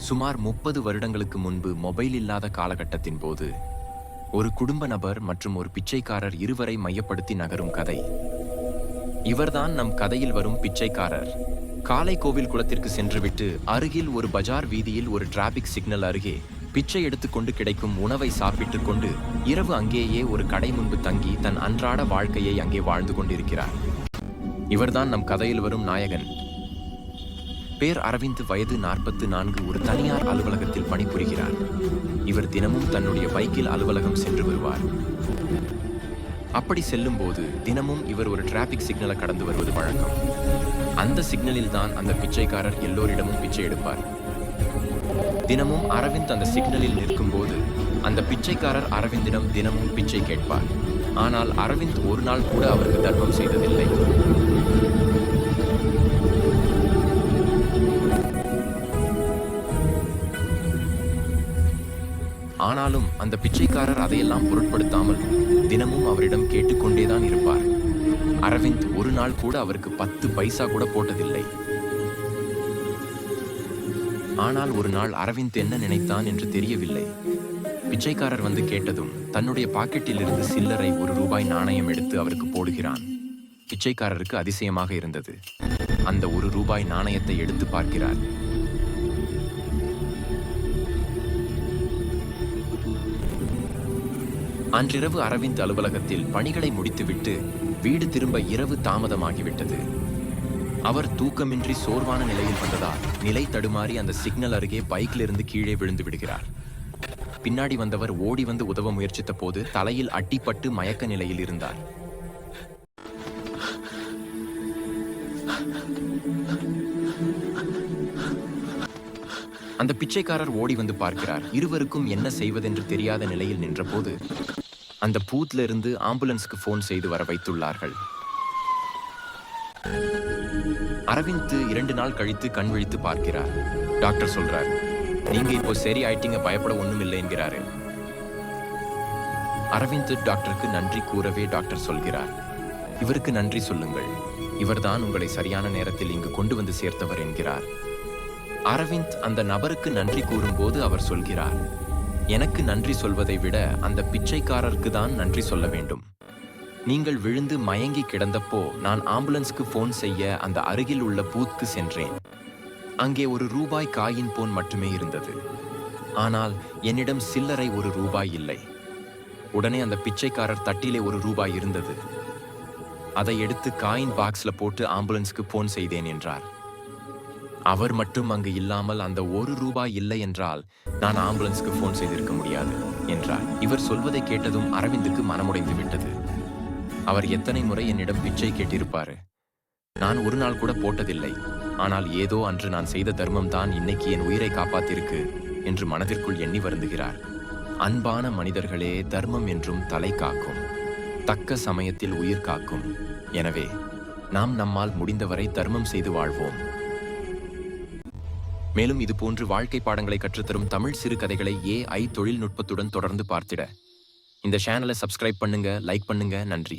சுமார் 30 வருடங்களுக்கு முன்பு மொபைல் இல்லாத காலகட்டத்தின் போது ஒரு குடும்ப நபர் மற்றும் ஒரு பிச்சைக்காரர் இருவரை மையப்படுத்தி நகரும் கதை. இவர்தான் நம் கதையில் வரும் பிச்சைக்காரர். காலை கோவில் குளத்திற்கு சென்றுவிட்டு அருகில் ஒரு பஜார் வீதியில் ஒரு டிராபிக் சிக்னல் அருகே பிச்சை எடுத்துக்கொண்டு கிடைக்கும் உணவை சாப்பிட்டு கொண்டு இரவு அங்கேயே ஒரு கடை முன்பு தங்கி தன் அன்றாட வாழ்க்கையை அங்கே வாழ்ந்து கொண்டிருக்கிறார். இவர்தான் நம் கதையில் வரும் நாயகன். பேர் அரவிந்த், வயது 44, ஒரு தனியார் அலுவலகத்தில் பணிபுரிகிறார். இவர் தினமும் தன்னுடைய பைக்கில் அலுவலகம் சென்று வருவார். அப்படி செல்லும் போது தினமும் இவர் ஒரு டிராபிக் சிக்னலை கடந்து வருவது வழக்கம். அந்த சிக்னலில் தான் அந்த பிச்சைக்காரர் எல்லோரிடமும் பிச்சை எடுப்பார். தினமும் அரவிந்த் அந்த சிக்னலில் நிற்கும் போது அந்த பிச்சைக்காரர் அரவிந்திடம் தினமும் பிச்சை கேட்பார். ஆனால் அரவிந்த் ஒரு நாள் கூட அவருக்கு தர்மம் செய்ததில்லை. ஆனாலும் அந்த பிச்சைக்காரர் அதையெல்லாம் பொருட்படுத்தாமல் தினமும் அவரிடம் கேட்டுக்கொண்டேதான் இருப்பார். அரவிந்த் ஒரு நாள் கூட அவருக்கு 10 பைசா கூட போட்டதில்லை. ஆனால் ஒரு நாள் அரவிந்த் என்ன நினைத்தான் என்று தெரியவில்லை. பிச்சைக்காரர் வந்து கேட்டதும் தன்னுடைய பாக்கெட்டில் இருந்து சில்லறை ₹1 நாணயம் எடுத்து அவருக்கு போடுகிறான். பிச்சைக்காரருக்கு அதிசயமாக இருந்தது. அந்த ₹1 நாணயத்தை எடுத்து பார்க்கிறார். அன்றிரவு அரவிந்த் அலுவலகத்தில் பணிகளை முடித்துவிட்டு வீடு திரும்ப இரவு தாமதமாகிவிட்டது. அவர் தூக்கமின்றி சோர்வான நிலையில் வந்ததால் நிலை தடுமாறி அந்த சிக்னல் அருகே பைக்கிலிருந்து கீழே விழுந்து விடுகிறார். பின்னாடி வந்தவர் ஓடி வந்து உதவ முயற்சித்த போது தலையில் அடிபட்டு மயக்க நிலையில் இருந்தார். அந்த பிச்சைக்காரர் ஓடி வந்து பார்க்கிறார். இருவருக்கும் என்ன செய்வதென்று தெரியாத நிலையில் நின்றபோது அந்த பூத்ல இருந்து ஆம்புலன்ஸ்க்கு போன் செய்து வர வைத்துள்ளார்கள். அரவிந்த் 2 நாள் கழித்து கண் விழித்து பார்க்கிறார். டாக்டர் சொல்றார், நீங்க இப்போ சரி ஆயிட்டீங்க, பயப்பட ஒண்ணும் இல்லை என்கிறாரு. அரவிந்த் டாக்டருக்கு நன்றி கூறவே டாக்டர் சொல்கிறார், இவருக்கு நன்றி சொல்லுங்கள், இவர்தான் உங்களை சரியான நேரத்தில் இங்கு கொண்டு வந்து சேர்த்தவர் என்கிறார். அரவிந்த் அந்த நபருக்கு நன்றி கூறும்போது அவர் சொல்கிறார், எனக்கு நன்றி சொல்வதை விட அந்த பிச்சைக்காரருக்கு தான் நன்றி சொல்ல வேண்டும். நீங்கள் விழுந்து மயங்கி கிடந்தப்போ நான் ஆம்புலன்ஸ்க்கு போன் செய்ய அந்த அருகில் உள்ள பூத்க்கு சென்றேன். அங்கே ₹1 காயின் போன் மட்டுமே இருந்தது. ஆனால் என்னிடம் சில்லறை ₹1 இல்லை. உடனே அந்த பிச்சைக்காரர் தட்டிலே ₹1 இருந்தது. அதை எடுத்து காயின் பாக்ஸ்ல போட்டு ஆம்புலன்ஸ்க்கு போன் செய்தேன் என்றார். அவர் மட்டும் அங்கு இல்லாமல் அந்த ₹1 இல்லை என்றால் நான் ஆம்புலன்ஸ்க்கு போன் செய்திருக்க முடியாது என்றார். இவர் சொல்வதை கேட்டதும் அரவிந்துக்கு மனமுடைந்து விட்டது. அவர் எத்தனை முறை என்னிடம் பிச்சை கேட்டிருப்பாரு. நான் ஒரு நாள் கூட போட்டதில்லை. ஆனால் ஏதோ அன்று நான் செய்த தர்மம் தான் இன்னைக்கு என் உயிரை காப்பாத்திருக்கு என்று மனதிற்குள் எண்ணி வருந்துகிறார். அன்பான மனிதர்களே, தர்மம் என்றும் தலை காக்கும், தக்க சமயத்தில் உயிர் காக்கும். எனவே நாம் நம்மால் முடிந்தவரை தர்மம் செய்து வாழ்வோம். மேலும் இதுபோன்று வாழ்க்கை பாடங்களை கற்றுத்தரும் தமிழ் சிறுகதைகளை AI தொழில்நுட்பத்துடன் தொடர்ந்து பார்த்திட இந்த சேனலை சப்ஸ்கிரைப் பண்ணுங்க, லைக் பண்ணுங்க. நன்றி.